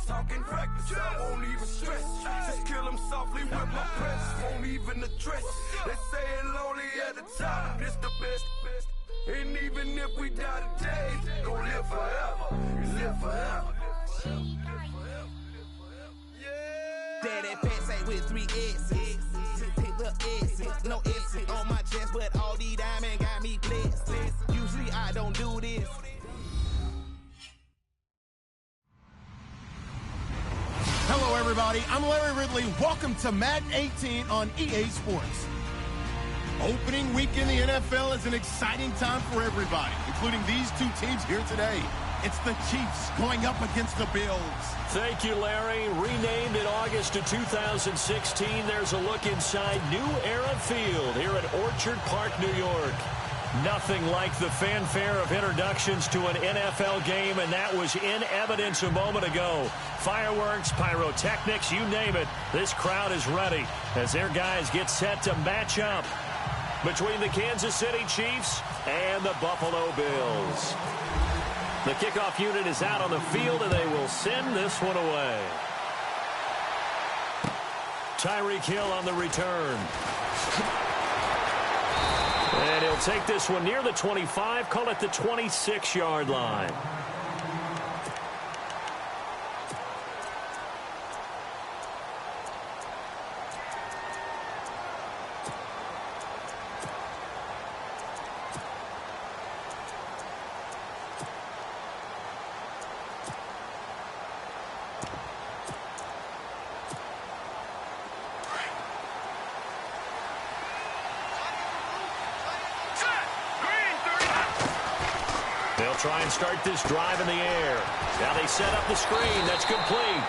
talking reckless. I won't even stress. Just kill him softly with my press. Won't even address. They say it lonely at the top. This the best. And even if we die today, gon' live forever. Live forever. Daddy pants say with 3 S's. Pick the S's. No S's on my chest, but all these diamonds got me blessed. Usually I don't do this. Hello, everybody. I'm Larry Ridley. Welcome to Madden 18 on EA Sports. Opening week in the NFL is an exciting time for everybody, including these two teams here today. It's the Chiefs going up against the Bills. Thank you, Larry. Renamed in August of 2016, there's a look inside New Era Field here at Orchard Park, New York. Nothing like the fanfare of introductions to an NFL game, and that was in evidence a moment ago. Fireworks, pyrotechnics, you name it. This crowd is ready as their guys get set to match up between the Kansas City Chiefs and the Buffalo Bills. The kickoff unit is out on the field, and they will send this one away. Tyreek Hill on the return. And he'll take this one near the 25, call it the 26-yard line. Try and start this drive in the air. Now they set up the screen. That's complete.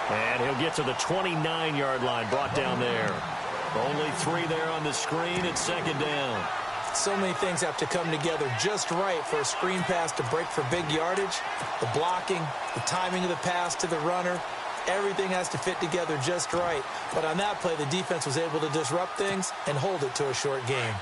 And he'll get to the 29-yard line, brought down there. Only 3 there on the screen. It's second down. So many things have to come together just right for a screen pass to break for big yardage. The blocking, the timing of the pass to the runner, everything has to fit together just right. But on that play, the defense was able to disrupt things and hold it to a short game.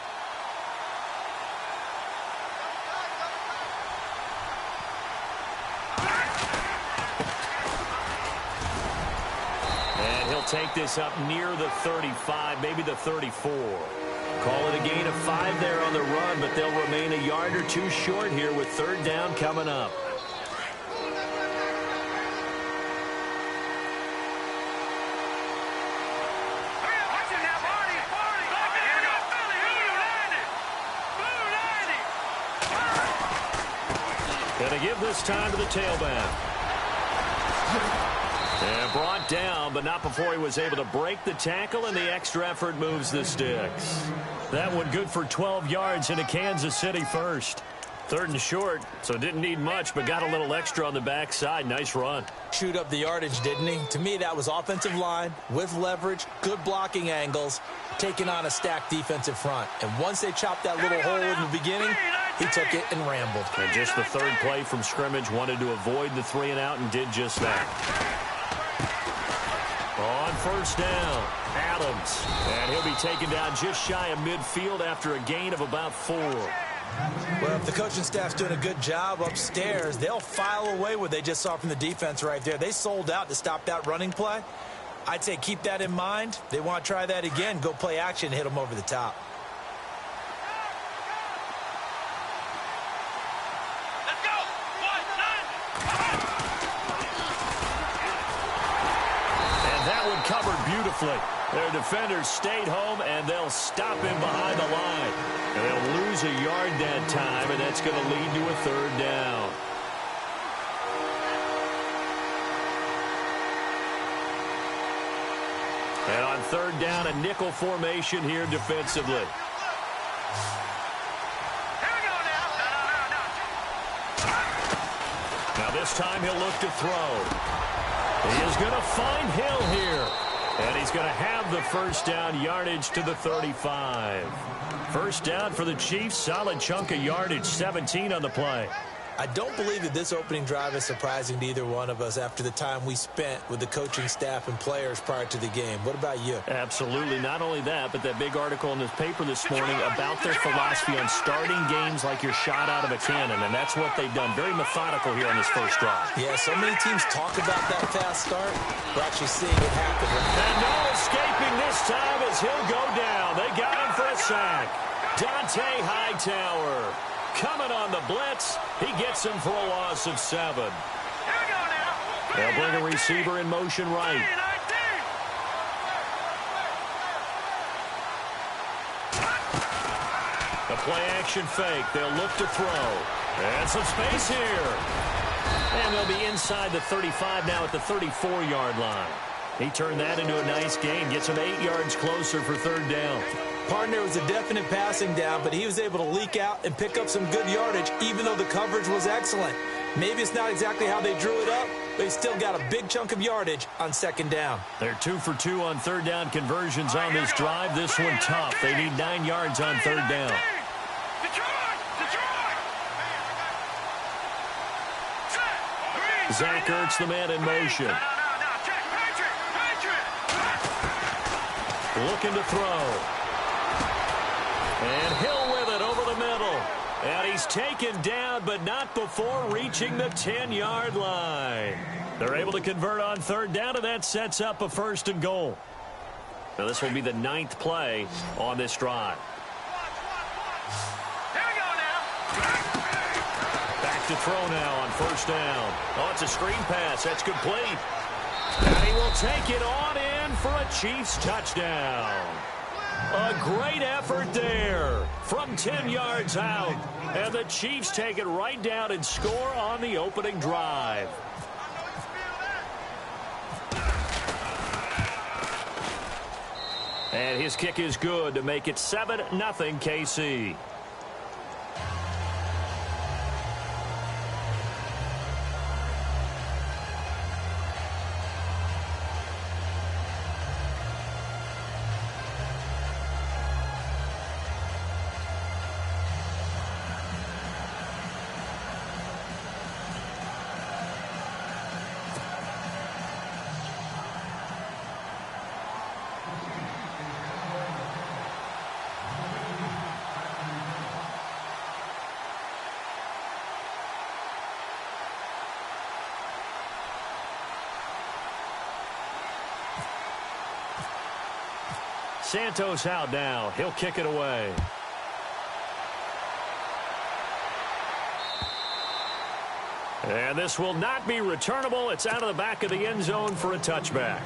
Take this up near the 35, maybe the 34. Call it a gain of 5 there on the run, but they'll remain a yard or 2 short here with third down coming up. Gonna give this time to the tailback. And brought down, but not before he was able to break the tackle, and the extra effort moves the sticks. That one good for 12 yards into Kansas City first. Third and short, so didn't need much, but got a little extra on the backside. Nice run. Chewed up the yardage, didn't he? To me, that was offensive line with leverage, good blocking angles, taking on a stacked defensive front. And once they chopped that little hole in the beginning, he took it and rambled. And just the third play from scrimmage, wanted to avoid the 3 and out and did just that. On first down, Adams. And he'll be taken down just shy of midfield after a gain of about 4. Well, if the coaching staff's doing a good job upstairs, they'll file away what they just saw from the defense right there. They sold out to stop that running play. I'd say keep that in mind. They want to try that again, go play action, hit them over the top. Covered beautifully. Their defenders stayed home, and they'll stop him behind the line. And they'll lose a yard that time, and that's going to lead to a third down. And on third down, a nickel formation here defensively. Now this time he'll look to throw. He is going to find Hill here. And he's going to have the first down, yardage to the 35. First down for the Chiefs. Solid chunk of yardage, 17 on the play. I don't believe that this opening drive is surprising to either one of us after the time we spent with the coaching staff and players prior to the game. What about you? Absolutely. Not only that, but that big article in this paper this morning about their philosophy on starting games like you're shot out of a cannon, and that's what they've done. Very methodical here on this first drive. Yeah, so many teams talk about that fast start. We're actually seeing it happen. And no escaping this time as he'll go down. They got him for a sack. Dante Hightower coming on the blitz. He gets him for a loss of 7. They'll bring a receiver in motion right. The play-action fake. They'll look to throw. And some space here. And they'll be inside the 35 now at the 34-yard line. He turned that into a nice gain. Gets him 8 yards closer for 3rd down. Partner was a definite passing down, but he was able to leak out and pick up some good yardage, even though the coverage was excellent. Maybe it's not exactly how they drew it up, but he still got a big chunk of yardage on 2nd down. They're 2 for 2 on 3rd down conversions on this drive. This one tough. They need 9 yards on 3rd down. Zach Ertz, the man in motion. Looking to throw. And Hill with it over the middle. And he's taken down, but not before reaching the 10-yard line. They're able to convert on 3rd down, and that sets up a 1st and goal. Now this will be the 9th play on this drive. Back to throw now on 1st down. Oh, it's a screen pass. That's complete. And he will take it on in for a Chiefs touchdown. A great effort there from 10 yards out. And the Chiefs take it right down and score on the opening drive. And his kick is good to make it 7-0 KC. Santos out now. He'll kick it away. And this will not be returnable. It's out of the back of the end zone for a touchback.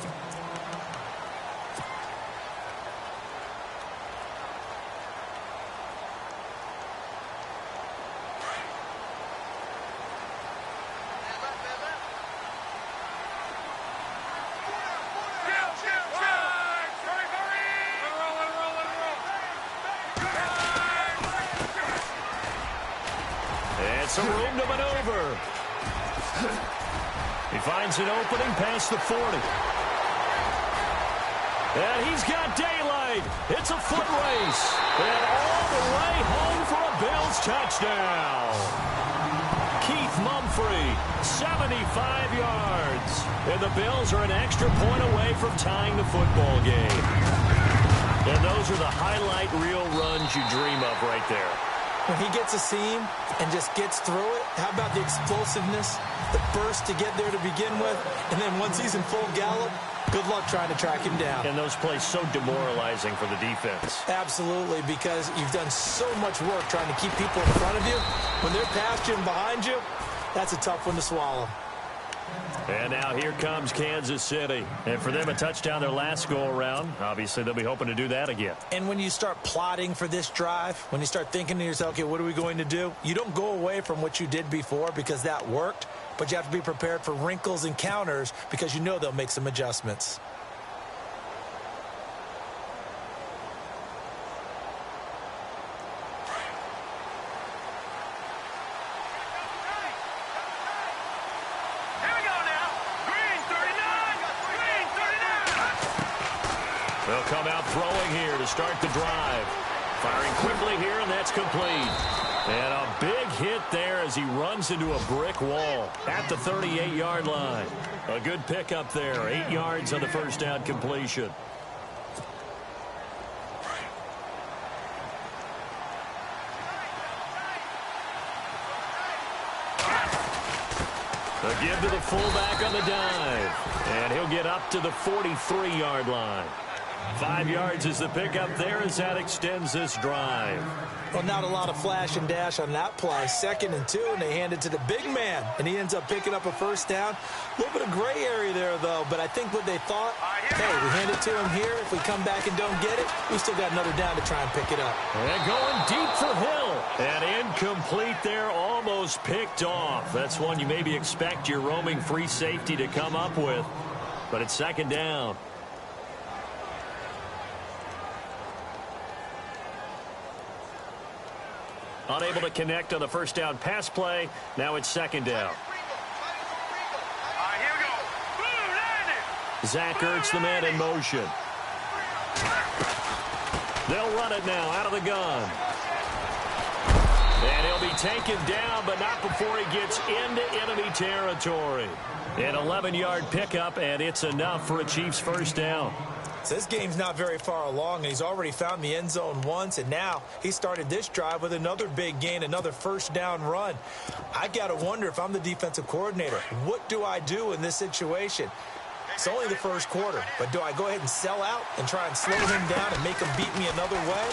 Some room to maneuver. He finds an opening past the 40. And he's got daylight. It's a foot race. And all the way home for a Bills touchdown. Keith Mumphrey, 75 yards. And the Bills are an extra point away from tying the football game. And those are the highlight reel runs you dream of right there. When he gets a seam and just gets through it, how about the explosiveness, the burst to get there to begin with, and then once he's in full gallop, good luck trying to track him down. And those plays so demoralizing for the defense. Absolutely, because you've done so much work trying to keep people in front of you. When they're past you and behind you, that's a tough one to swallow. And now here comes Kansas City. And for them, a touchdown their last go-around. Obviously, they'll be hoping to do that again. And when you start plotting for this drive, when you start thinking to yourself, okay, what are we going to do? You don't go away from what you did before because that worked, but you have to be prepared for wrinkles and counters because you know they'll make some adjustments. They'll come out throwing here to start the drive. Firing quickly here, and that's complete. And a big hit there as he runs into a brick wall at the 38-yard line. A good pickup there, 8 yards on the first down completion. A give to the fullback on the dive, and he'll get up to the 43-yard line. 5 yards is the pickup there as that extends this drive. Well, not a lot of flash and dash on that play. 2nd and 2, and they hand it to the big man, and he ends up picking up a first down. A little bit of gray area there, though, but I think what they thought, hey, we hand it to him here. If we come back and don't get it, we still got another down to try and pick it up. And going deep for Hill. And incomplete there, almost picked off. That's one you maybe expect your roaming free safety to come up with, but it's 2nd down. Unable to connect on the first down pass play. Now it's 2nd down. Here we go. Boom, Zach Ertz, the man in motion. They'll run it now out of the gun. And he'll be taken down, but not before he gets into enemy territory. An 11-yard pickup, and it's enough for a Chiefs first down. So this game's not very far along, and he's already found the end zone once, and now he started this drive with another big gain, another first down run. I got to wonder if I'm the defensive coordinator. What do I do in this situation? It's only the first quarter, but do I go ahead and sell out and try and slow him down and make him beat me another way?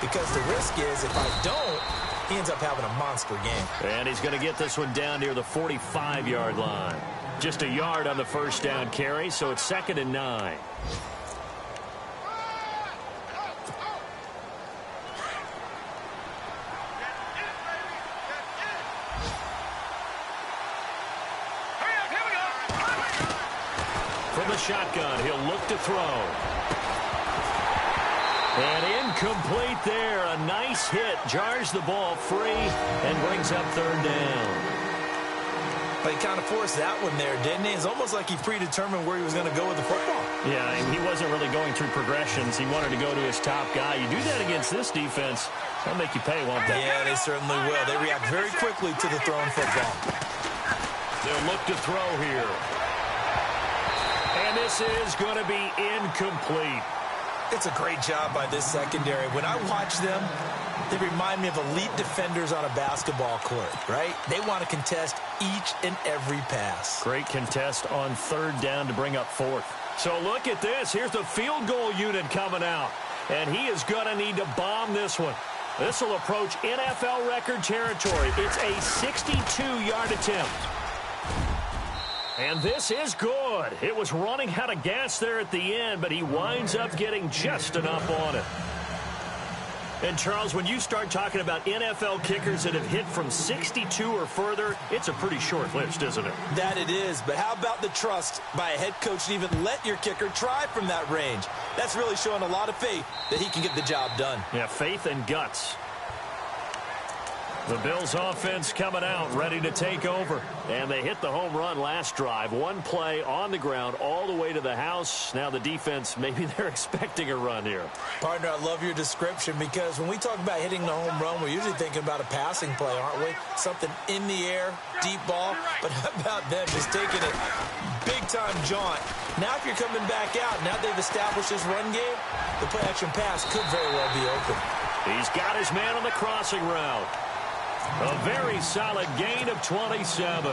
Because the risk is if I don't, he ends up having a monster game. And he's going to get this one down near the 45-yard line. Just a yard on the first down carry, so it's 2nd and 9. From the shotgun, he'll look to throw. And incomplete there. A nice hit. Jars the ball free and brings up 3rd down. But he kind of forced that one there, didn't he? It's almost like he predetermined where he was going to go with the football. Yeah, and he wasn't really going through progressions. He wanted to go to his top guy. You do that against this defense, they'll make you pay, won't they? Yeah, they certainly will. They react very quickly to the thrown football. They'll look to throw here. And this is going to be incomplete. It's a great job by this secondary. When I watch them, they remind me of elite defenders on a basketball court, right? They want to contest each and every pass. Great contest on 3rd down to bring up 4th. So look at this. Here's the field goal unit coming out. And he is going to need to bomb this one. This will approach NFL record territory. It's a 62-yard attempt. And this is good. It was running out of gas there at the end, but he winds up getting just enough on it. And, Charles, when you start talking about NFL kickers that have hit from 62 or further, it's a pretty short list, isn't it? That it is, but how about the trust by a head coach to even let your kicker try from that range? That's really showing a lot of faith that he can get the job done. Yeah, faith and guts. The Bills offense coming out, ready to take over. And they hit the home run last drive. One play on the ground all the way to the house. Now the defense, maybe they're expecting a run here. Partner, I love your description because when we talk about hitting the home run, we're usually thinking about a passing play, aren't we? Something in the air, deep ball. But how about them just taking it big-time jaunt? Now if you're coming back out, now they've established this run game, the play-action pass could very well be open. He's got his man on the crossing route. A very solid gain of 27.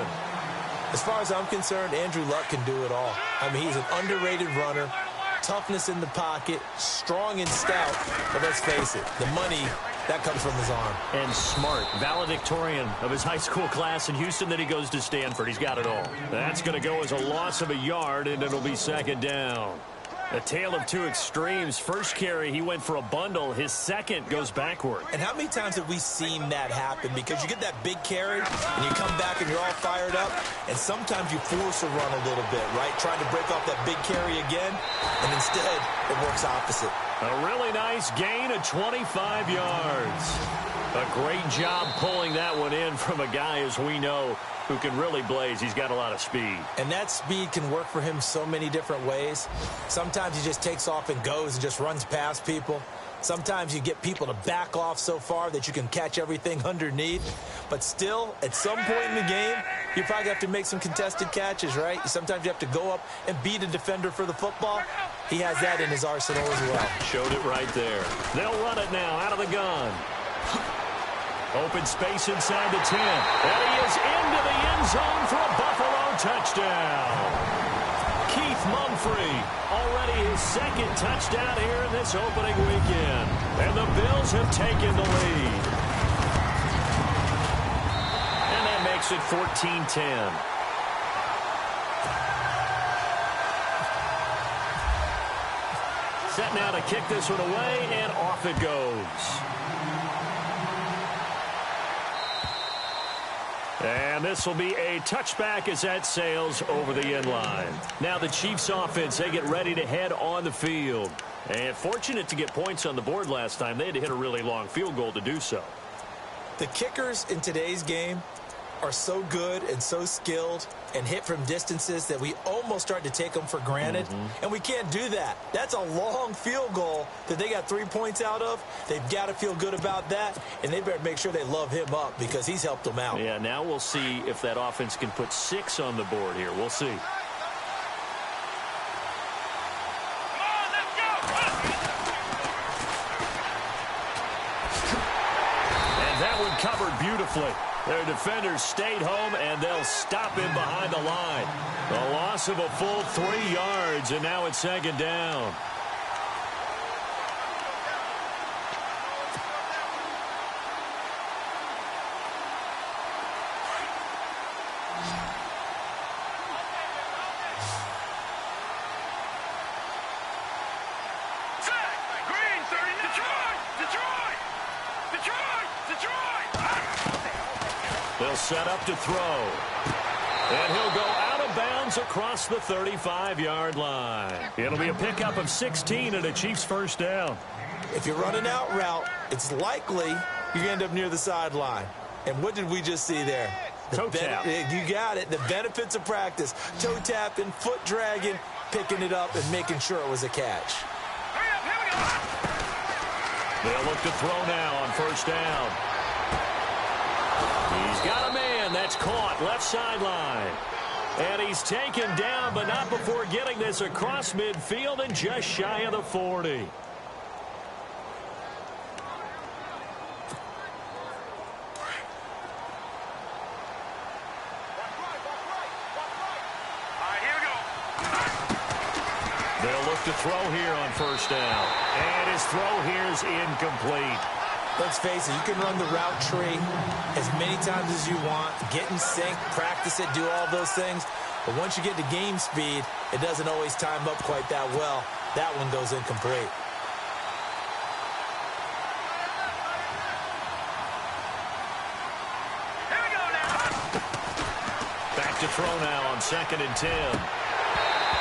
As far as I'm concerned, Andrew Luck can do it all. I mean, he's an underrated runner, toughness in the pocket, strong and stout. But let's face it, the money, that comes from his arm. And smart, valedictorian of his high school class in Houston, then he goes to Stanford. He's got it all. That's going to go as a loss of a yard, and it'll be 2nd down. A tale of two extremes. First carry, he went for a bundle. His second goes backward. And how many times have we seen that happen? Because you get that big carry, and you come back and you're all fired up, and sometimes you force a run a little bit, right? Trying to break off that big carry again, and instead it works opposite. A really nice gain of 25 yards. A great job pulling that one in from a guy, as we know, who can really blaze. He's got a lot of speed. And that speed can work for him so many different ways. Sometimes he just takes off and goes and just runs past people. Sometimes you get people to back off so far that you can catch everything underneath. But still, at some point in the game, you probably have to make some contested catches, right? Sometimes you have to go up and beat a defender for the football. He has that in his arsenal as well. Showed it right there. They'll run it now out of the gun. Open space inside the 10. And he is into the end zone for a Buffalo touchdown. Keith Mumphrey, already his second touchdown here in this opening weekend. And the Bills have taken the lead. And that makes it 14-10. Set now to kick this one away, and off it goes. And this will be a touchback as that sails over the end line. Now the Chiefs offense, they get ready to head on the field. And fortunate to get points on the board last time. They had to hit a really long field goal to do so. The kickers in today's game are so good and so skilled and hit from distances that we almost start to take them for granted. And we can't do that. That's a long field goal that they got 3 points out of. They've got to feel good about that, and they better make sure they love him up because he's helped them out. Yeah, now we'll see if that offense can put 6 on the board here. We'll see. And that one covered beautifully. Their defenders stayed home, and they'll stop him behind the line. A loss of a full 3 yards, and now it's second down. They'll set up to throw. And he'll go out of bounds across the 35-yard line. It'll be a pickup of 16 and a Chiefs first down. If you're running out route, it's likely you end up near the sideline. And what did we just see there? Toe tap. You got it. The benefits of practice. Toe tapping, foot dragging, picking it up, and making sure it was a catch. They'll look to throw now on first down. He's got a man that's caught left sideline. And he's taken down, but not before getting this across midfield and just shy of the 40. They'll look to throw here on first down. And his throw here is incomplete. Let's face it, you can run the route tree as many times as you want, get in sync, practice it, do all those things. But once you get to game speed, it doesn't always time up quite that well. That one goes incomplete. Here we go now. Back to throw now on 2nd and 10.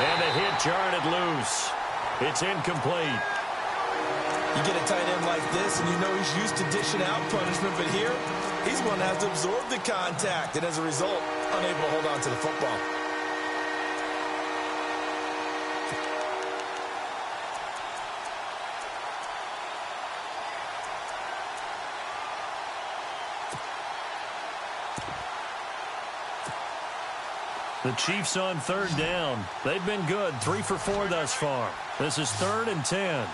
And the hit jarred it loose. It's incomplete. You get a tight end like this, and you know he's used to dishing out punishment, but here, he's going to have to absorb the contact, and as a result, unable to hold on to the football. The Chiefs on third down. They've been good, 3 for 4 thus far. This is 3rd and 10.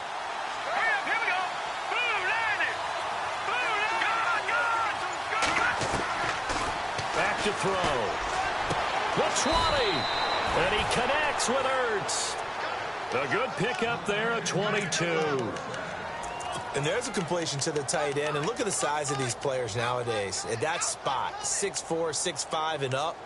To throw. The 20. And he connects with Ertz. A good pickup there at 22. And there's a completion to the tight end. And look at the size of these players nowadays. At that spot, 6'4", 6'5", and up.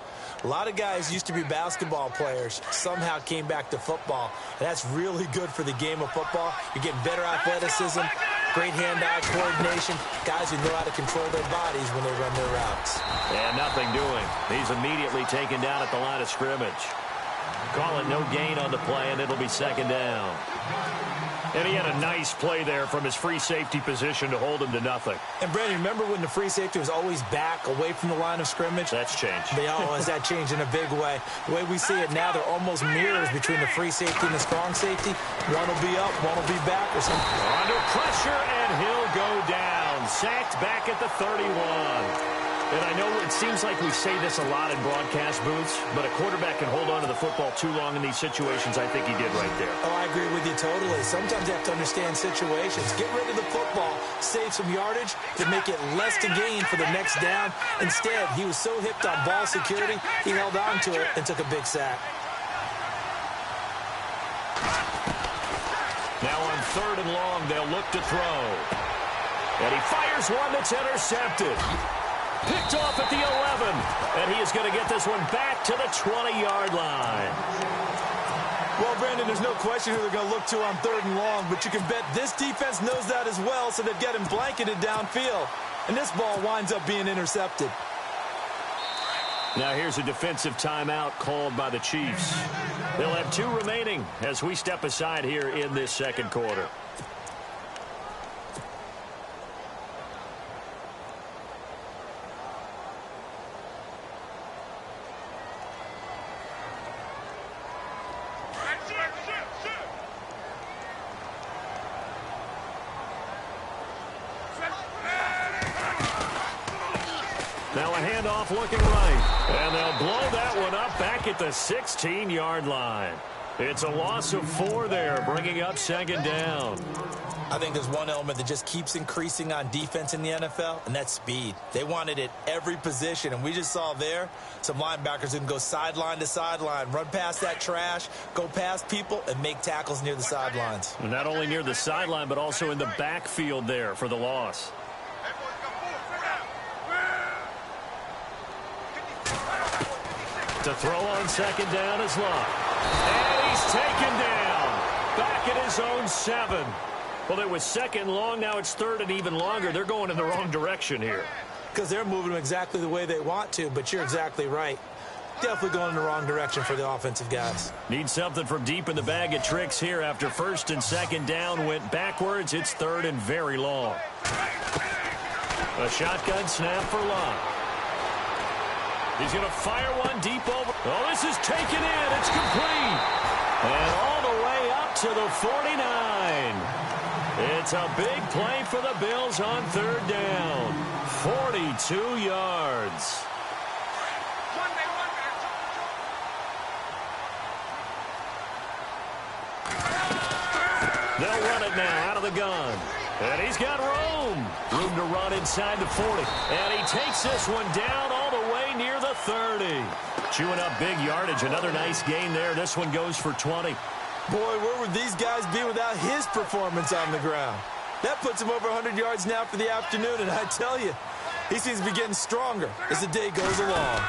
A lot of guys used to be basketball players, somehow came back to football. And that's really good for the game of football. You're getting better athleticism, great hand-eye coordination, guys who know how to control their bodies when they run their routes. And nothing doing. He's immediately taken down at the line of scrimmage. Call it no gain on the play, and it'll be second down. And he had a nice play there from his free safety position to hold him to nothing. And, Brandon, remember when the free safety was always back away from the line of scrimmage? That's changed. They always that changed in a big way. The way we see it now, they're almost mirrors between the free safety and the strong safety. One will be up, one will be back or something. Under pressure, and he'll go down. Sacked back at the 31. And I know it seems like we say this a lot in broadcast booths, but a quarterback can hold on to the football too long in these situations. I think he did right there. Oh, I agree with you totally. Sometimes you have to understand situations. Get rid of the football, save some yardage to make it less to gain for the next down. Instead, he was so hipped on ball security, he held on to it and took a big sack. Now on 3rd and long, they'll look to throw. And he fires one that's intercepted. Picked off at the 11, and he is going to get this one back to the 20-yard line. Well, Brandon, there's no question who they're going to look to on 3rd and long, but you can bet this defense knows that as well, so they've got him blanketed downfield. And this ball winds up being intercepted. Now here's a defensive timeout called by the Chiefs. They'll have 2 remaining as we step aside here in this second quarter. Now a handoff looking right. And they'll blow that one up back at the 16-yard line. It's a loss of 4 there, bringing up second down. I think there's one element that just keeps increasing on defense in the NFL, and that's speed. They want it at every position, and we just saw there some linebackers who can go sideline to sideline, run past that trash, go past people, and make tackles near the sidelines. And not only near the sideline, but also in the backfield there for the loss. To throw on second down is Love. And he's taken down. Back at his own 7. Well, it was second long. Now it's 3rd and even longer. They're going in the wrong direction here. Because they're moving them exactly the way they want to, but you're exactly right. Definitely going in the wrong direction for the offensive guys. Need something from deep in the bag of tricks here after 1st and 2nd down went backwards. It's 3rd and very long. A shotgun snap for Love. He's going to fire one deep over. Oh, this is taken in. It's complete. And all the way up to the 49. It's a big play for the Bills on 3rd down. 42 yards. They'll run it now out of the gun. And he's got room to run inside the 40. And he takes this one down all the way near the 30. Chewing up big yardage. Another nice gain there. This one goes for 20. Boy, where would these guys be without his performance on the ground? That puts him over 100 yards now for the afternoon. And I tell you, he seems to be getting stronger as the day goes along.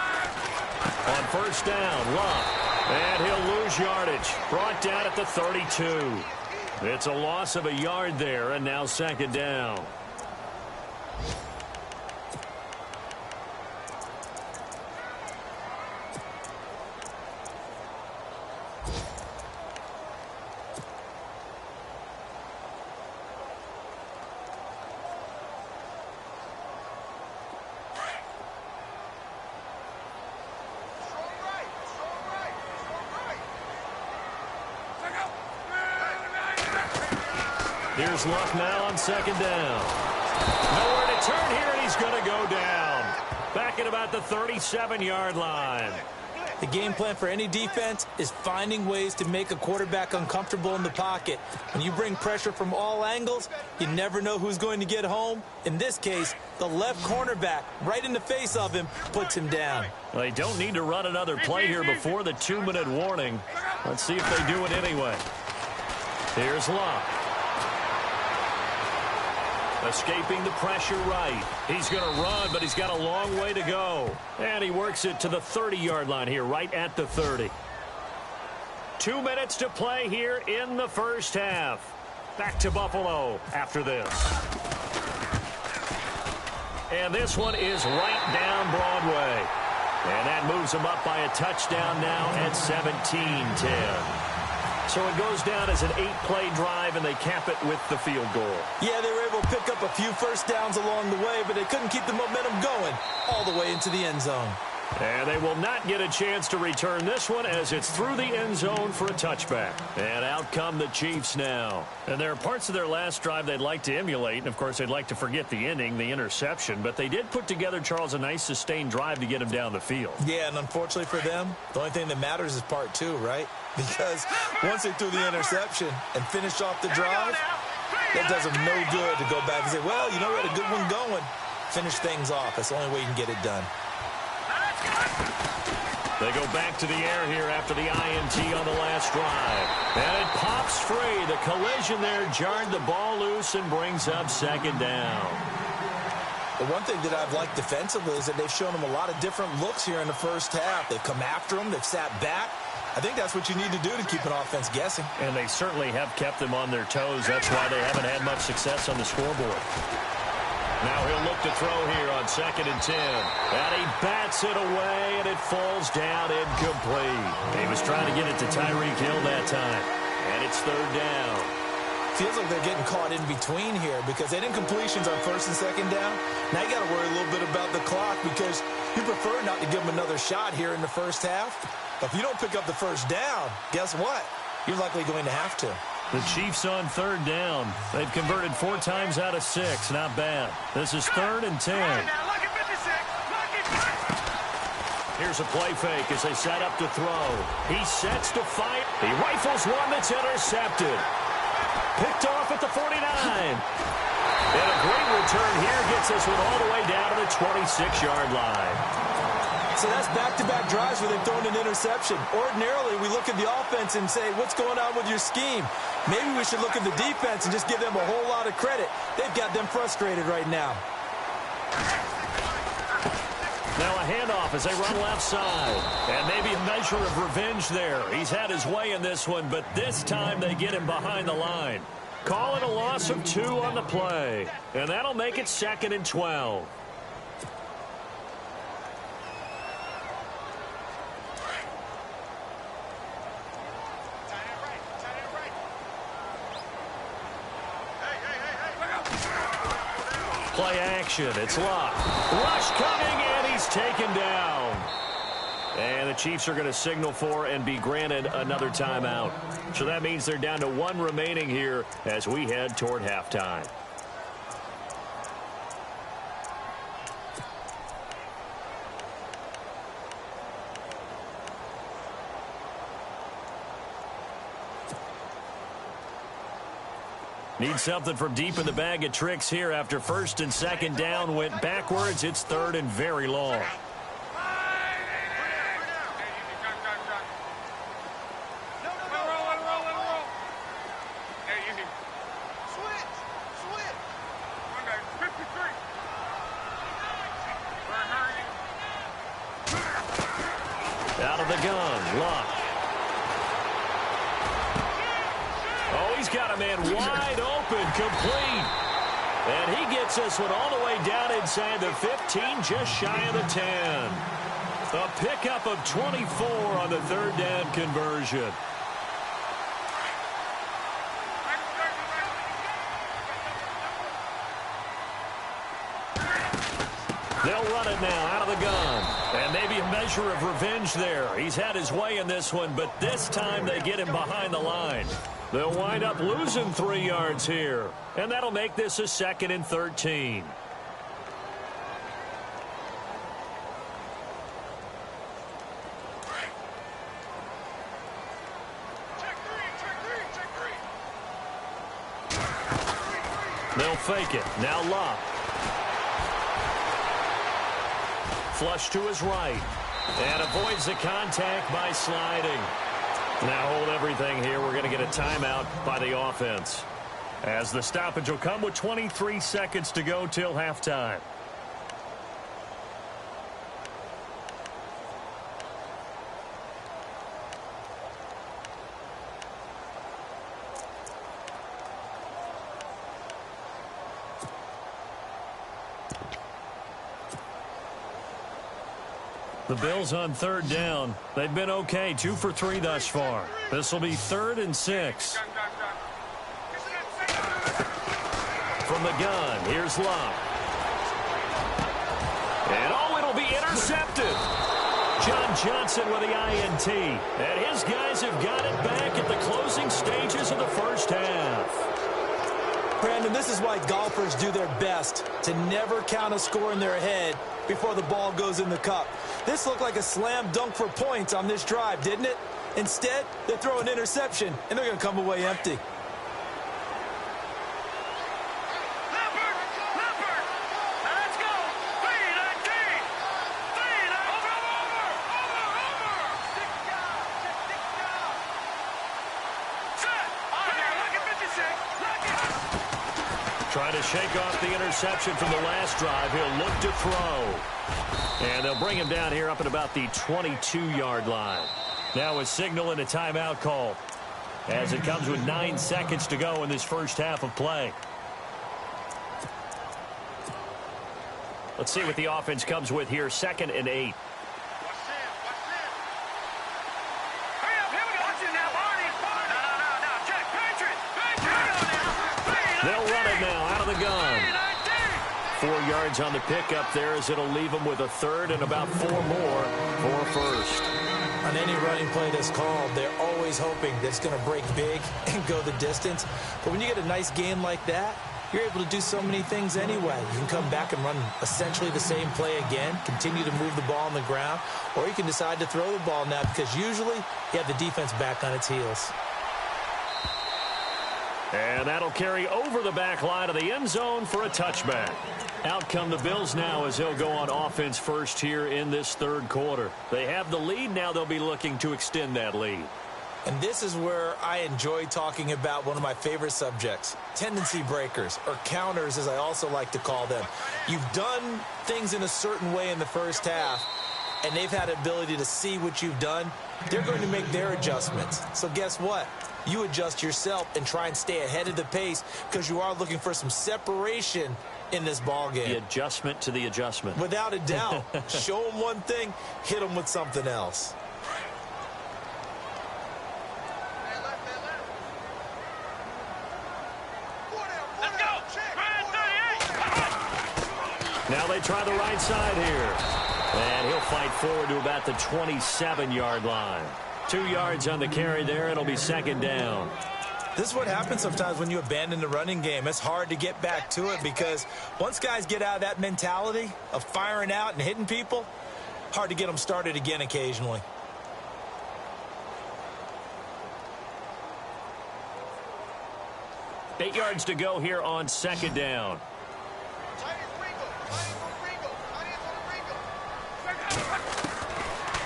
On 1st down, Love. And he'll lose yardage. Brought down at the 32. It's a loss of a yard there, and now 2nd down. Here's Luck now on 2nd down. Nowhere to turn here, and he's going to go down. Back at about the 37-yard line. The game plan for any defense is finding ways to make a quarterback uncomfortable in the pocket. When you bring pressure from all angles, you never know who's going to get home. In this case, the left cornerback, right in the face of him, puts him down. Well, they don't need to run another play here before the 2-minute warning. Let's see if they do it anyway. Here's Luck. Escaping the pressure right. He's going to run, but he's got a long way to go. And he works it to the 30-yard line here, right at the 30. 2 minutes to play here in the first half. Back to Buffalo after this. And this one is right down Broadway. And that moves them up by a touchdown now at 17-10. So it goes down as an 8-play drive, and they cap it with the field goal. Yeah, they were able to pick up a few first downs along the way, but they couldn't keep the momentum going all the way into the end zone. And they will not get a chance to return this one as it's through the end zone for a touchback. And out come the Chiefs now. And there are parts of their last drive they'd like to emulate. And, of course, they'd like to forget the ending, the interception. But they did put together, Charles, a nice sustained drive to get him down the field. Yeah, and unfortunately for them, the only thing that matters is part 2, right? Because once they threw the interception and finished off the drive, that does them no good to go back and say, well, you know, we had a good one going. Finish things off. That's the only way you can get it done. They go back to the air here after the INT on the last drive. And it pops free. The collision there jarred the ball loose and brings up second down. The one thing that I've liked defensively is that they've shown them a lot of different looks here in the first half. They've come after them. They've sat back. I think that's what you need to do to keep an offense guessing. And they certainly have kept them on their toes. That's why they haven't had much success on the scoreboard. Now he'll look to throw here on 2nd and 10. And he bats it away, and it falls down incomplete. He was trying to get it to Tyreek Hill that time. And it's 3rd down. Feels like they're getting caught in between here because they didn't completions on 1st and 2nd down. Now you got to worry a little bit about the clock because you prefer not to give them another shot here in the first half. But if you don't pick up the first down, guess what? You're likely going to have to. The Chiefs on 3rd down. They've converted 4 times out of 6. Not bad. This is 3rd and 10. Here's a play fake as they set up to throw. He sets to fight. He rifles one that's intercepted. Picked off at the 49. And a great return here gets this one all the way down to the 26-yard line. So that's back-to-back drives where they've thrown an interception. Ordinarily, we look at the offense and say, what's going on with your scheme? Maybe we should look at the defense and just give them a whole lot of credit. They've got them frustrated right now. Now a handoff as they run left side. And maybe a measure of revenge there. He's had his way in this one, but this time they get him behind the line. Call it a loss of 2 on the play. And that'll make it 2nd and 12. Play action. It's Luck. Rush coming, and he's taken down. And the Chiefs are going to signal for and be granted another timeout. So that means they're down to 1 remaining here as we head toward halftime. Need something from deep in the bag of tricks here after 1st and 2nd down went backwards. It's 3rd and very long. Out of the gun, Luck. Oh, he's got a man wide open, complete. And he gets this one all the way down inside the 15, just shy of the 10. A pickup of 24 on the 3rd down conversion. They'll run it now out of the gun. And maybe a measure of revenge there. He's had his way in this one, but this time they get him behind the line. They'll wind up losing 3 yards here. And that'll make this a 2nd and 13. They'll fake it. Now Luck. Flush to his right. And avoids the contact by sliding. Now hold everything here. We're going to get a timeout by the offense. As the stoppage will come with 23 seconds to go till halftime. The Bills on third down. They've been okay, 2 for 3 thus far. This will be 3rd and 6. From the gun, here's Love. And it'll be intercepted. John Johnson with the INT. And his guys have got it back at the closing stages of the first half. Brandon, this is why golfers do their best to never count a score in their head before the ball goes in the cup. This looked like a slam dunk for points on this drive, didn't it? Instead, they throw an interception, and they're going to come away empty. Trying to shake off the interception from the last drive. He'll look to throw. And they'll bring him down here up at about the 22-yard line. Now a signal and a timeout call as it comes with 9 seconds to go in this first half of play. Let's see what the offense comes with here. 2nd and 8. They'll run it now out of the gun. 4 yards on the pickup there as it'll leave them with a 3rd and about 4 more for first. On any running play that's called, they're always hoping that it's going to break big and go the distance. But when you get a nice game like that, you're able to do so many things anyway. You can come back and run essentially the same play again, continue to move the ball on the ground, or you can decide to throw the ball now because usually you have the defense back on its heels. And that'll carry over the back line of the end zone for a touchback. Out come the Bills now as they'll go on offense first here in this 3rd quarter. They have the lead. Now they'll be looking to extend that lead. And this is where I enjoy talking about one of my favorite subjects, tendency breakers, or counters as I also like to call them. You've done things in a certain way in the first half, and they've had the ability to see what you've done. They're going to make their adjustments. So guess what? You adjust yourself and try and stay ahead of the pace because you are looking for some separation in this ball game. The adjustment to the adjustment. Without a doubt. Show them one thing, hit them with something else. Let's go. Now they try the right side here. And he'll fight forward to about the 27-yard line. 2 yards on the carry there. It'll be 2nd down. This is what happens sometimes when you abandon the running game. It's hard to get back to it because once guys get out of that mentality of firing out and hitting people, hard to get them started again occasionally. Eight yards to go here on 2nd down.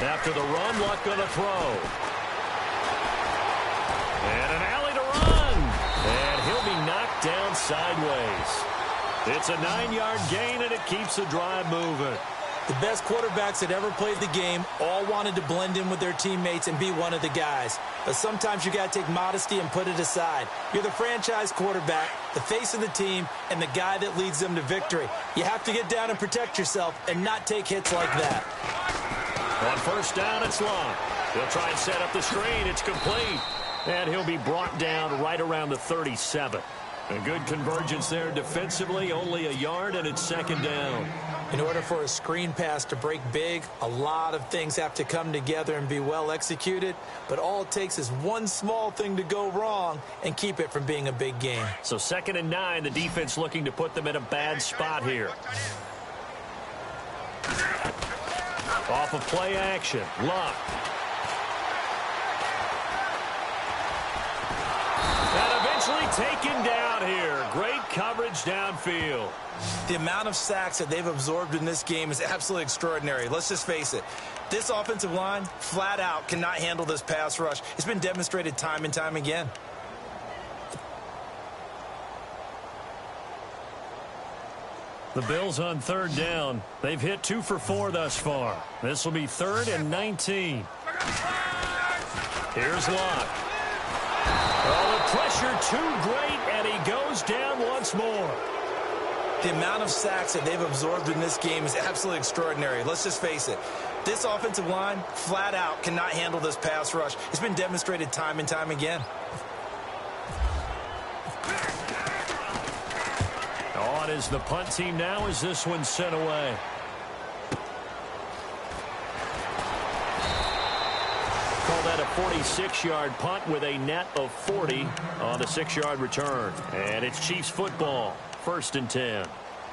After the run, Luck going to throw. And an alley to run. And he'll be knocked down sideways. It's a 9-yard gain, and it keeps the drive moving. The best quarterbacks that ever played the game all wanted to blend in with their teammates and be one of the guys. But sometimes you got to take modesty and put it aside. You're the franchise quarterback, the face of the team, and the guy that leads them to victory. You have to get down and protect yourself and not take hits like that. On 1st down, it's Long. He'll try and set up the screen. It's complete. And he'll be brought down right around the 37. A good convergence there defensively, only a yard, and it's 2nd down. In order for a screen pass to break big, a lot of things have to come together and be well executed, but all it takes is one small thing to go wrong and keep it from being a big game. So 2nd and 9, the defense looking to put them in a bad spot here. Off of play action, Luck. And eventually taken down here. Great coverage downfield. The amount of sacks that they've absorbed in this game is absolutely extraordinary. Let's just face it. This offensive line, flat out, cannot handle this pass rush. It's been demonstrated time and time again. The Bills on 3rd down. They've hit 2 for 4 thus far. This will be 3rd and 19. Here's Locke. Oh, the pressure too great, and he goes down once more. The amount of sacks that they've absorbed in this game is absolutely extraordinary. Let's just face it. This offensive line, flat out, cannot handle this pass rush. It's been demonstrated time and time again. On is the punt team now as this one's sent away. Call that a 46-yard punt with a net of 40 on the 6-yard return. And it's Chiefs football, 1st and 10.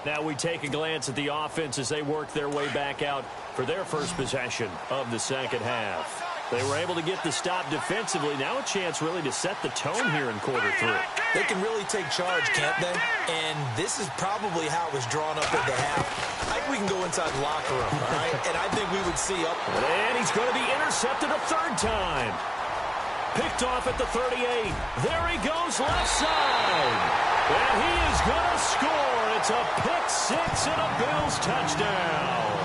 Now we take a glance at the offense as they work their way back out for their first possession of the second half. They were able to get the stop defensively. Now a chance really to set the tone here in quarter 3. They can really take charge, can't they? And this is probably how it was drawn up at the half. I think we can go inside the locker room, all right? And I think we would see up. And he's going to be intercepted a 3rd time. Picked off at the 38. There he goes left side. And he is going to score. It's a pick-6 and a Bills touchdown.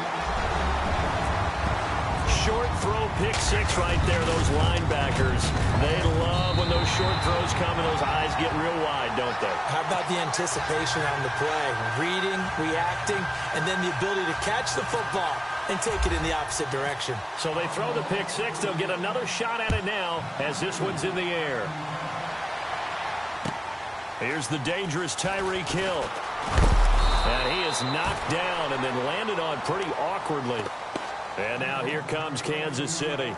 Short throw, pick-6 right there. Those linebackers, they love when those short throws come and those eyes get real wide, don't they? How about the anticipation on the play? Reading, reacting, and then the ability to catch the football and take it in the opposite direction. So they throw the pick-6. They'll get another shot at it now as this one's in the air. Here's the dangerous Tyreek Hill. And he is knocked down and then landed on pretty awkwardly. And now here comes Kansas City.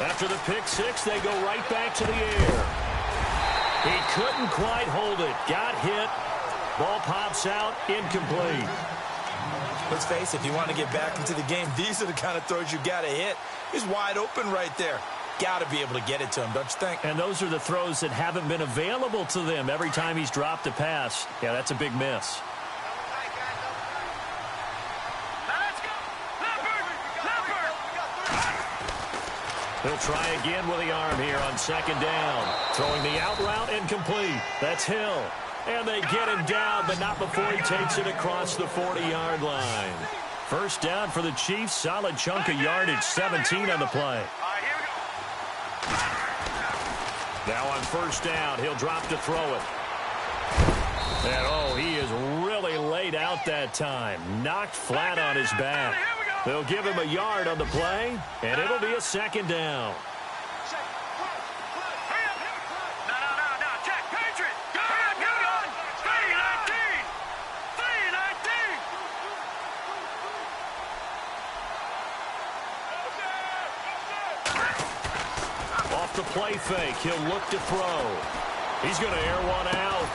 After the pick-6, they go right back to the air. He couldn't quite hold it. Got hit. Ball pops out, incomplete. Let's face it, if you want to get back into the game, these are the kind of throws you got to hit. He's wide open right there. Got to be able to get it to him, don't you think? And those are the throws that haven't been available to them every time he's dropped a pass. Yeah, that's a big miss. He'll try again with the arm here on 2nd down. Throwing the out route incomplete. That's Hill. And they get him down, but not before he takes it across the 40-yard line. 1st down for the Chiefs. Solid chunk of yardage. 17 on the play. Now on 1st down, he'll drop to throw it. And, oh, he is really laid out that time. Knocked flat on his back. They'll give him a yard on the play, and it'll be a 2nd down. Off the play fake, he'll look to throw. He's going to air one out.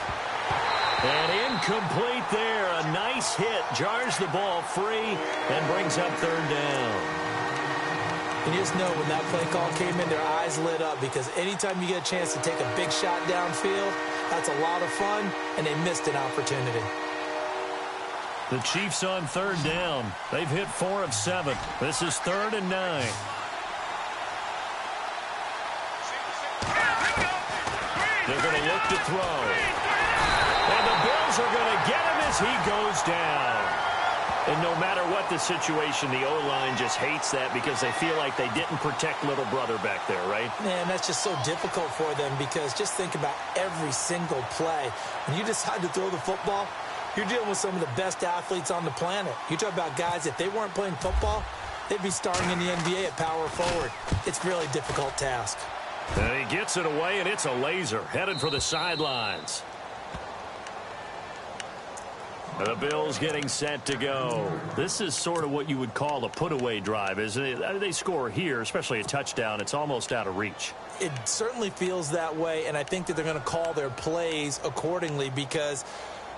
And incomplete there. A nice hit. Jars the ball free and brings up 3rd down. And you just know when that play call came in, their eyes lit up because anytime you get a chance to take a big shot downfield, that's a lot of fun, and they missed an opportunity. The Chiefs on 3rd down. They've hit 4 of 7. This is 3rd and 9. They're going to look to throw. And the Bills are going to get him as he goes down. And no matter what the situation, the O-line just hates that because they feel like they didn't protect little brother back there, right? Man, that's just so difficult for them because just think about every single play. When you decide to throw the football, you're dealing with some of the best athletes on the planet. You talk about guys, if they weren't playing football, they'd be starting in the NBA at power forward. It's a really difficult task. And he gets it away, and it's a laser headed for the sidelines. The Bills getting set to go. This is sort of what you would call a put-away drive, isn't it? They score here, especially a touchdown. It's almost out of reach. It certainly feels that way, and I think that they're going to call their plays accordingly because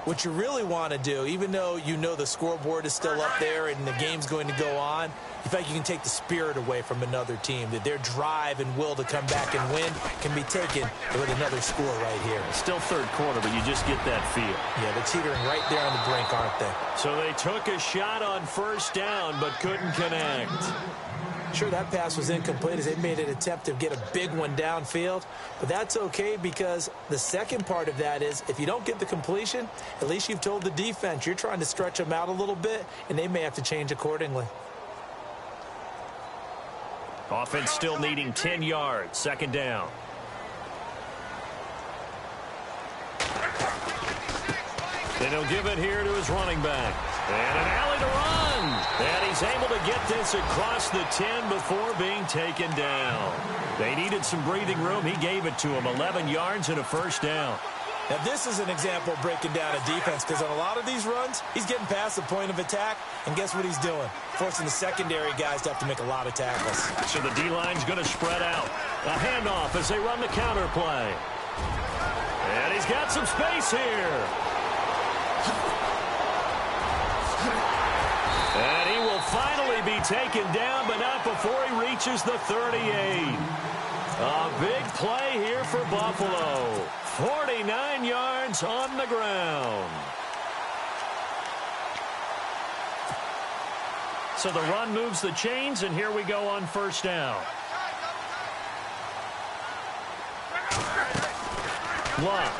what you really want to do, even though you know the scoreboard is still up there and the game's going to go on, in fact, you can take the spirit away from another team, that their drive and will to come back and win can be taken with another score right here. Still 3rd quarter, but you just get that feel. Yeah, they're teetering right there on the brink, aren't they? So they took a shot on 1st down, but couldn't connect. Sure, that pass was incomplete as they made an attempt to get a big one downfield, but that's okay because the second part of that is if you don't get the completion, at least you've told the defense you're trying to stretch them out a little bit, and they may have to change accordingly. Offense still needing 10 yards. Second down. And he'll give it here to his running back. And an alley to run. And he's able to get this across the 10 before being taken down. They needed some breathing room. He gave it to him. 11 yards and a first down. Now, this is an example of breaking down a defense because on a lot of these runs, he's getting past the point of attack, and guess what he's doing? Forcing the secondary guys to have to make a lot of tackles. So the D-line's going to spread out. A handoff as they run the counter play. And he's got some space here. And he will finally be taken down, but not before he reaches the 38. A big play here for Buffalo. 49 yards on the ground. So the run moves the chains, and here we go on first down. Luck.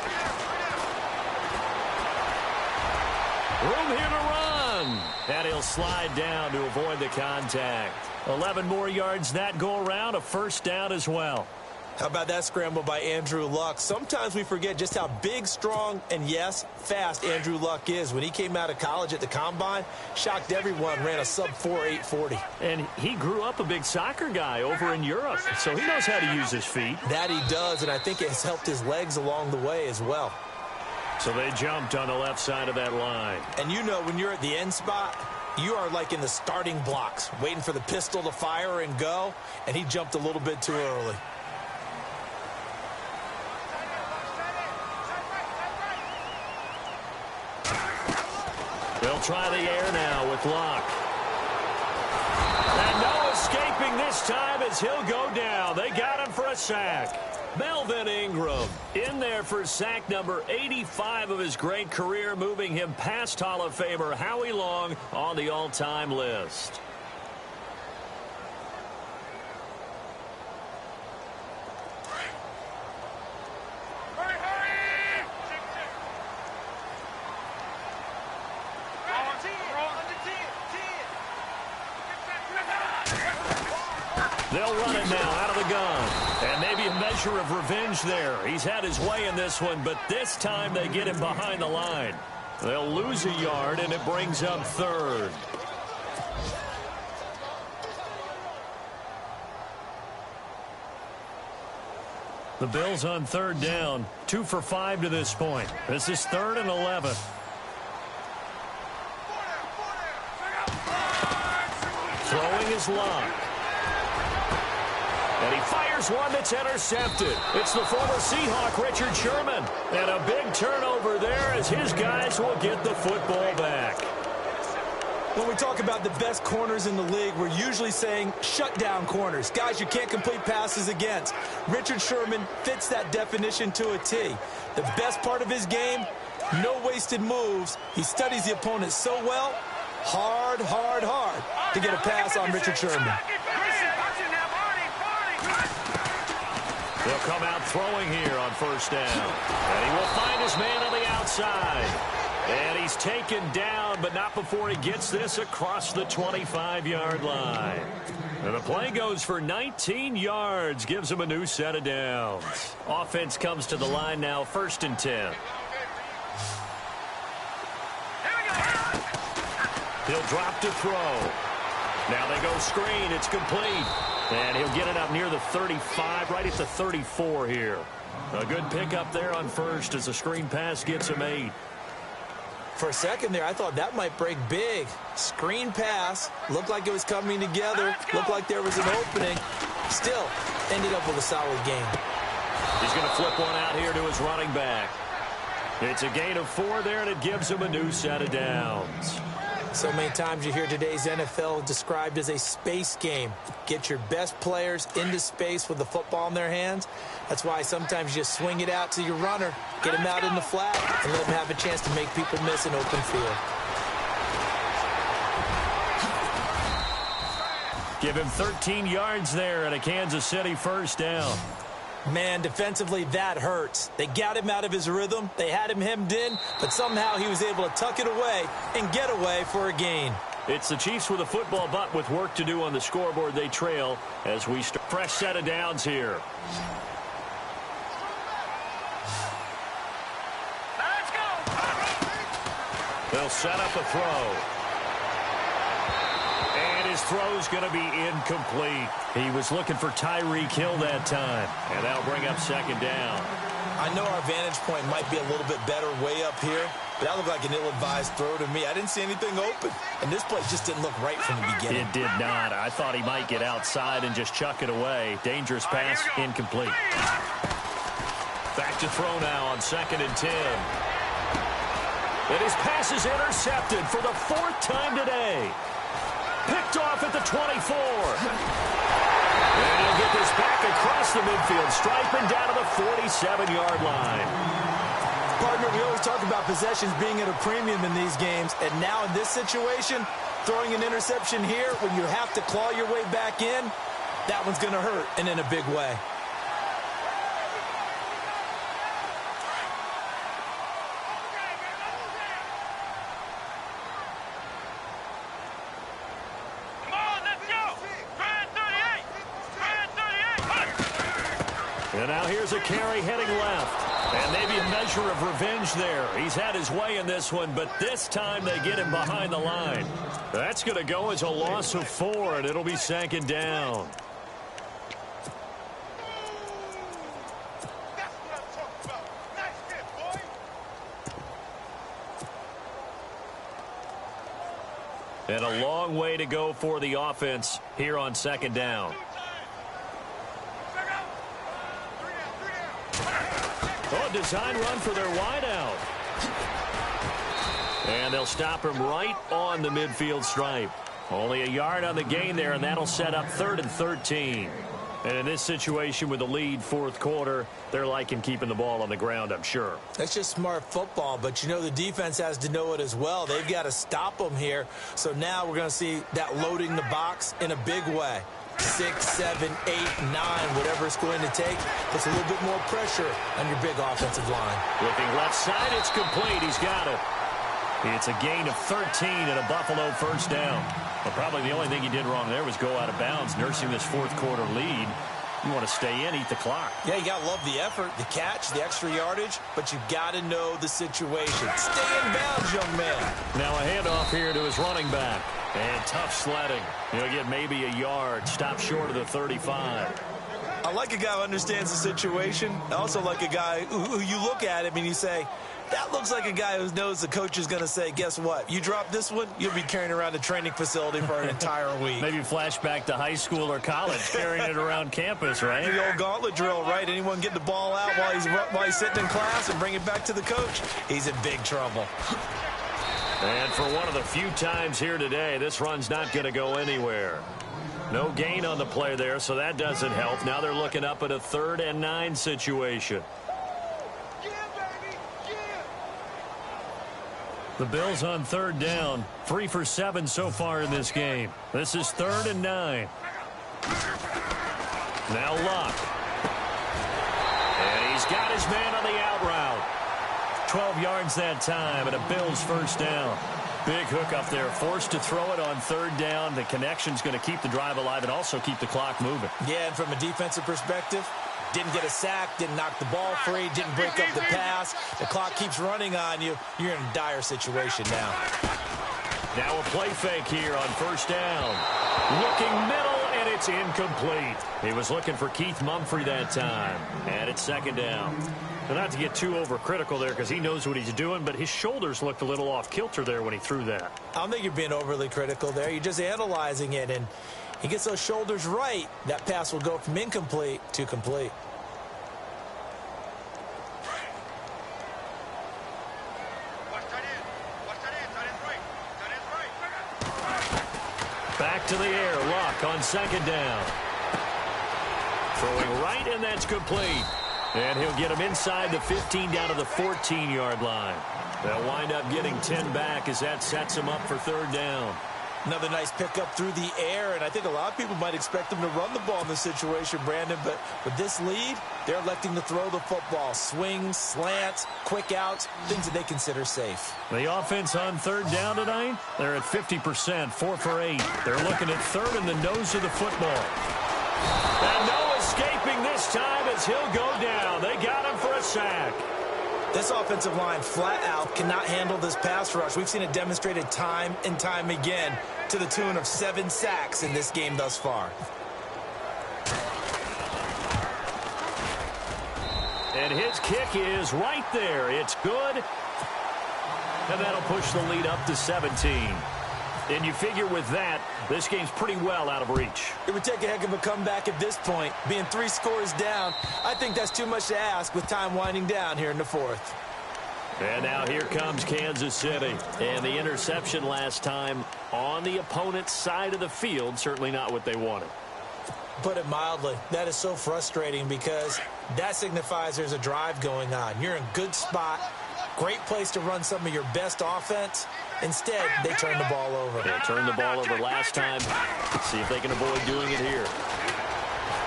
Room here to run. And he'll slide down to avoid the contact. 11 more yards that go around, a first down as well. How about that scramble by Andrew Luck? Sometimes we forget just how big, strong, and, yes, fast Andrew Luck is. When he came out of college at the Combine, shocked everyone, ran a sub-4 840. And he grew up a big soccer guy over in Europe, so he knows how to use his feet. That he does, and I think it has helped his legs along the way as well. So they jumped on the left side of that line. And you know when you're at the end spot, you are like in the starting blocks, waiting for the pistol to fire and go, and he jumped a little bit too early. They'll try the air now with Luck. And no escaping this time as he'll go down. They got him for a sack. Melvin Ingram in there for sack number 85 of his great career, moving him past Hall of Famer Howie Long on the all-time list. They'll run it now out of the gun. And maybe a measure of revenge there. He's had his way in this one, but this time they get him behind the line. They'll lose a yard, and it brings up third. The Bills on third down, 2 for 5 to this point. This is 3rd and 11. Throwing his Luck. And he fires one that's intercepted. It's the former Seahawk, Richard Sherman. And a big turnover there as his guys will get the football back. When we talk about the best corners in the league, we're usually saying shutdown corners, guys you can't complete passes against. Richard Sherman fits that definition to a T. The best part of his game, no wasted moves. He studies the opponent so well, hard to get a pass on Richard Sherman. They'll come out throwing here on first down. And he will find his man on the outside. And he's taken down, but not before he gets this across the 25-yard line. And the play goes for 19 yards, gives him a new set of downs. Offense comes to the line now, 1st and 10. He'll drop to throw. Now they go screen. It's complete. And he'll get it up near the 35, right at the 34 here. A good pickup there on first as the screen pass gets him 8. For a second there, I thought that might break big. Screen pass, looked like it was coming together, looked like there was an opening. Still, ended up with a solid game. He's going to flip one out here to his running back. It's a gain of 4 there, and it gives him a new set of downs. So many times you hear today's NFL described as a space game. Get your best players into space with the football in their hands. That's why sometimes you just swing it out to your runner, get him out in the flat, and let him have a chance to make people miss an open field. Give him 13 yards there and a Kansas City first down. Man, defensively, that hurts. They got him out of his rhythm. They had him hemmed in, but somehow he was able to tuck it away and get away for a gain. It's the Chiefs with a football, but with work to do on the scoreboard. They trail as we start. Fresh set of downs here. Let's go. They'll set up a throw. And his throw's going to be incomplete. He was looking for Tyreek Hill that time. And that'll bring up second down. I know our vantage point might be a little bit better way up here, but that looked like an ill-advised throw to me. I didn't see anything open, and this play just didn't look right from the beginning. It did not. I thought he might get outside and just chuck it away. Dangerous pass, incomplete. Back to throw now on 2nd and 10. And his pass is intercepted for the 4th time today. Picked off at the 24. And he'll get this back across the midfield stripe and down to the 47-yard line. Partner, we always talk about possessions being at a premium in these games, and now in this situation, throwing an interception here when you have to claw your way back in, that one's going to hurt, and in a big way. And now here's a carry heading left. And maybe a measure of revenge there. He's had his way in this one, but this time they get him behind the line. That's going to go as a loss of 4, and it'll be 2nd down. And a long way to go for the offense here on 2nd down. Oh, design run for their wideout. And they'll stop him right on the midfield stripe. Only a yard on the gain there, and that'll set up 3rd and 13. And in this situation with the lead 4th quarter, they're liking keeping the ball on the ground, I'm sure. That's just smart football, but you know the defense has to know it as well. They've got to stop them here. So now we're going to see that loading the box in a big way. 6, 7, 8, 9, whatever it's going to take, puts a little bit more pressure on your big offensive line. Looking left side, it's complete. He's got it. It's a gain of 13 and a Buffalo first down. But probably the only thing he did wrong there was go out of bounds, nursing this 4th quarter lead. You want to stay in, eat the clock. Yeah, you got to love the effort, the catch, the extra yardage, but you got to know the situation. Stay in bounds, young man. Now a handoff here to his running back. And tough sledding. He'll get maybe a yard. Stop short of the 35. I like a guy who understands the situation. I also like a guy who you look at him and you say, that looks like a guy who knows the coach is going to say, guess what? You drop this one, you'll be carrying around a training facility for an entire week. Maybe flashback to high school or college, carrying it around campus, right? The old gauntlet drill, right? Anyone get the ball out while he's sitting in class and bring it back to the coach? He's in big trouble. And for one of the few times here today, this run's not going to go anywhere. No gain on the play there, so that doesn't help. Now they're looking up at a 3rd and 9 situation. The Bills on 3rd down, 3 for 7 so far in this game. This is 3rd and 9. Now Luck. And he's got his man on the out route. 12 yards that time and a Bills first down. Big hook up there, forced to throw it on 3rd down. The connection's going to keep the drive alive and also keep the clock moving. Yeah, and from a defensive perspective, didn't get a sack, didn't knock the ball free, didn't break up the pass. The clock keeps running on you. You're in a dire situation now. Now a play fake here on 1st down. Looking middle, and it's incomplete. He was looking for Keith Mumphrey that time. And it's 2nd down. But not to get too overcritical there because he knows what he's doing, but his shoulders looked a little off kilter there when he threw that. I don't think you're being overly critical there. You're just analyzing it, and he gets those shoulders right. That pass will go from incomplete to complete. Back to the air, Luck on 2nd down. Throwing right, and that's complete. And he'll get him inside the 15 down to the 14-yard line. They'll wind up getting 10 back as that sets him up for 3rd down. Another nice pickup through the air, and I think a lot of people might expect them to run the ball in this situation, Brandon, but with this lead, they're electing to throw the football. Swings, slants, quick outs, things that they consider safe. The offense on third down tonight, they're at 50%, 4 for 8. They're looking at third in the nose of the football. And no escaping this time as he'll go down. They got him for a sack. This offensive line flat out cannot handle this pass rush. We've seen it demonstrated time and time again to the tune of 7 sacks in this game thus far. And his kick is right there. It's good. And that'll push the lead up to 17. And you figure with that, this game's pretty well out of reach. It would take a heck of a comeback at this point. Being 3 scores down, I think that's too much to ask with time winding down here in the 4th. And now here comes Kansas City. And the interception last time on the opponent's side of the field, certainly not what they wanted. Put it mildly, that is so frustrating because that signifies there's a drive going on. You're in a good spot, great place to run some of your best offense. Instead, they turn the ball over. They turned the ball over last time. See if they can avoid doing it here.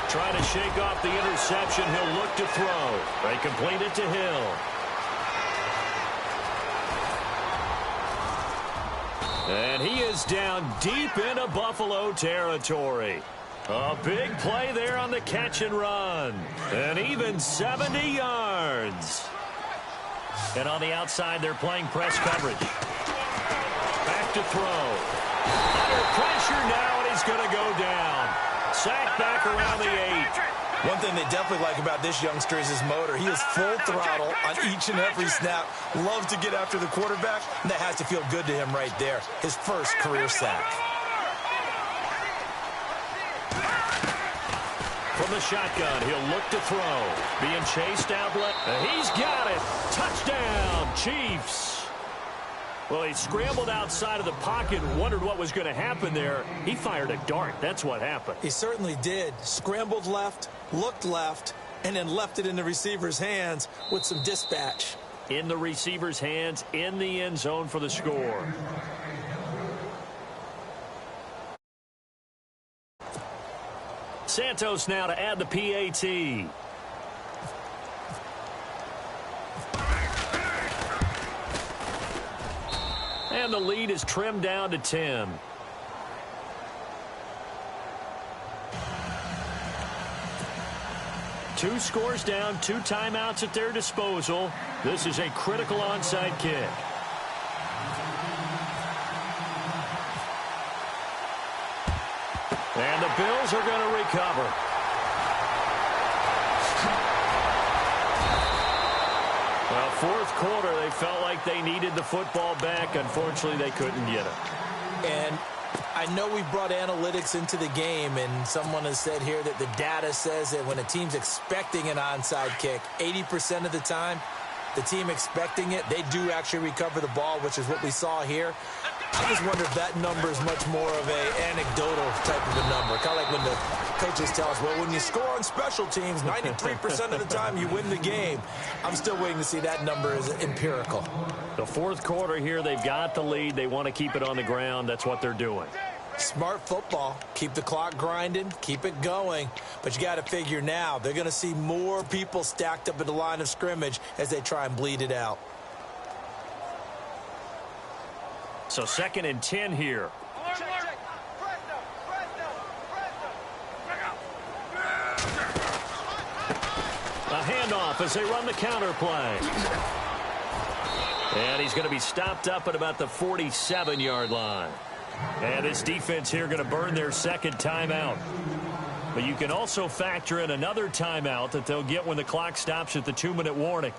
Trying to shake off the interception. He'll look to throw. They complete it to Hill. And he is down deep into Buffalo territory. A big play there on the catch and run. And even 70 yards. And on the outside, they're playing press coverage. Back to throw. Under pressure now, and he's going to go down. Sacked back around the 8. One thing they definitely like about this youngster is his motor. He is full throttle on each and every snap. Loves to get after the quarterback, and that has to feel good to him right there. His first career sack. From the shotgun, he'll look to throw. Being chased outlet. He's got it. Touchdown, Chiefs. Well, he scrambled outside of the pocket and wondered what was going to happen there. He fired a dart. That's what happened. He certainly did. Scrambled left, looked left, and then left it in the receiver's hands with some dispatch. In the receiver's hands, in the end zone for the score. Santos now to add the PAT. And the lead is trimmed down to 10. Two scores down, 2 timeouts at their disposal. This is a critical onside kick. And the Bills are going to recover. Well, 4th quarter, they felt like they needed the football back. Unfortunately, they couldn't get it. And I know we brought analytics into the game, and someone has said here that the data says that when a team's expecting an onside kick, 80% of the time, the team expecting it, they do actually recover the ball, which is what we saw here. I just wonder if that number is much more of an anecdotal type of a number. Kind of like when the coaches tell us, well, when you score on special teams, 93% of the time you win the game. I'm still waiting to see that number is empirical. The 4th quarter here, they've got the lead. They want to keep it on the ground. That's what they're doing. Smart football. Keep the clock grinding. Keep it going. But you got to figure now, they're going to see more people stacked up at the line of scrimmage as they try and bleed it out. So 2nd and 10 here. A handoff as they run the counter play. And he's going to be stopped up at about the 47-yard line. And this defense here going to burn their 2nd timeout. But you can also factor in another timeout that they'll get when the clock stops at the 2-minute warning.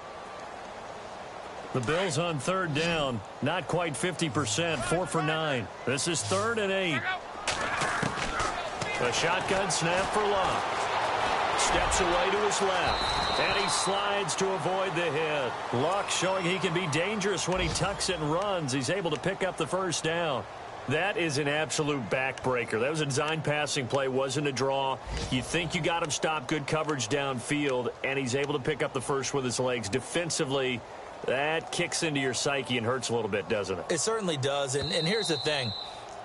The Bills on 3rd down, not quite 50%, 4 for 9. This is 3rd and 8. A shotgun snap for Luck. Steps away to his left, and he slides to avoid the hit. Luck showing he can be dangerous when he tucks it and runs. He's able to pick up the 1st down. That is an absolute backbreaker. That was a design passing play, wasn't a draw. You think you got him stopped, good coverage downfield, and he's able to pick up the 1st with his legs. Defensively, that kicks into your psyche and hurts a little bit, doesn't it? It certainly does, and here's the thing.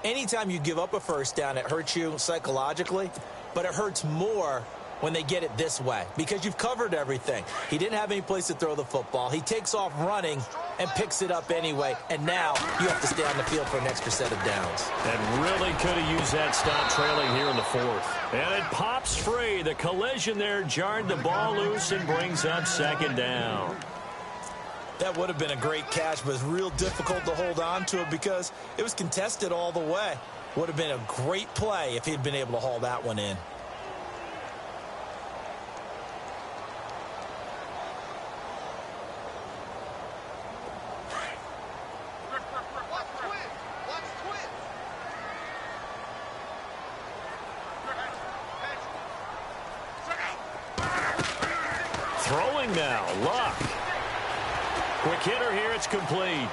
Anytime you give up a first down, it hurts you psychologically, but it hurts more when they get it this way because you've covered everything. He didn't have any place to throw the football. He takes off running and picks it up anyway, and now you have to stay on the field for an extra set of downs. And really could have used that stop trailing here in the fourth. And it pops free. The collision there jarred the ball loose and brings up second down. That would have been a great catch, but it's real difficult to hold on to it because it was contested all the way. Would have been a great play if he'd been able to haul that one in. Throwing now, Luck. Quick hitter here, it's complete.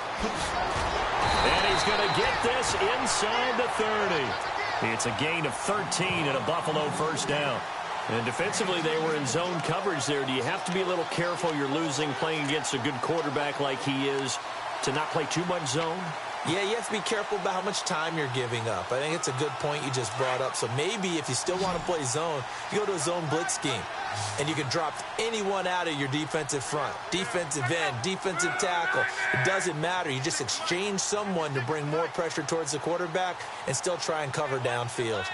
And he's going to get this inside the 30. It's a gain of 13 and a Buffalo first down. And defensively, they were in zone coverage there. Do you have to be a little careful? You're losing playing against a good quarterback like he is to not play too much zone? Yeah, you have to be careful about how much time you're giving up. I think it's a good point you just brought up. So maybe if you still want to play zone, you go to a zone blitz scheme. And you can drop anyone out of your defensive front. Defensive end, defensive tackle. It doesn't matter. You just exchange someone to bring more pressure towards the quarterback and still try and cover downfield.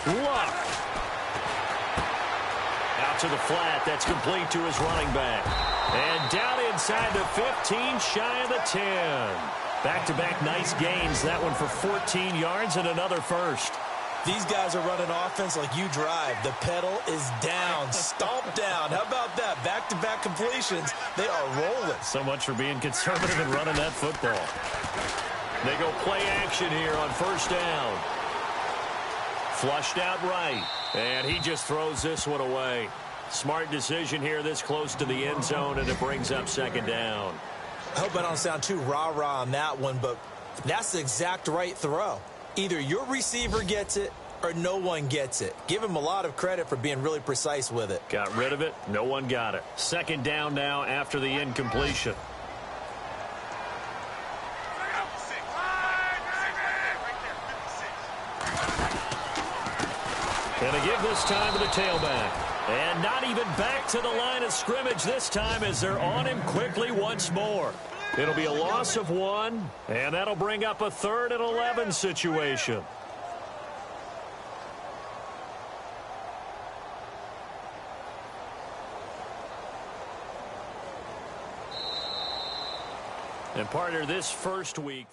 Luck. Out to the flat. That's complete to his running back. And down inside the 15, shy of the 10. Back-to-back nice gains. That one for 14 yards and another first. These guys are running offense like you drive. The pedal is down, stomped down. How about that? Back-to-back completions. They are rolling. So much for being conservative and running that football. They go play action here on first down. Flushed out right. And he just throws this one away. Smart decision here this close to the end zone, and it brings up second down. I hope I don't sound too rah-rah on that one, but that's the exact right throw. Either your receiver gets it or no one gets it. Give him a lot of credit for being really precise with it. Got rid of it. No one got it. Second down now after the incompletion. And a give this time to the tailback. And not even back to the line of scrimmage this time as they're on him quickly once more. It'll be a loss of 1, and that'll bring up a 3rd and 11 situation. And partner, this first week,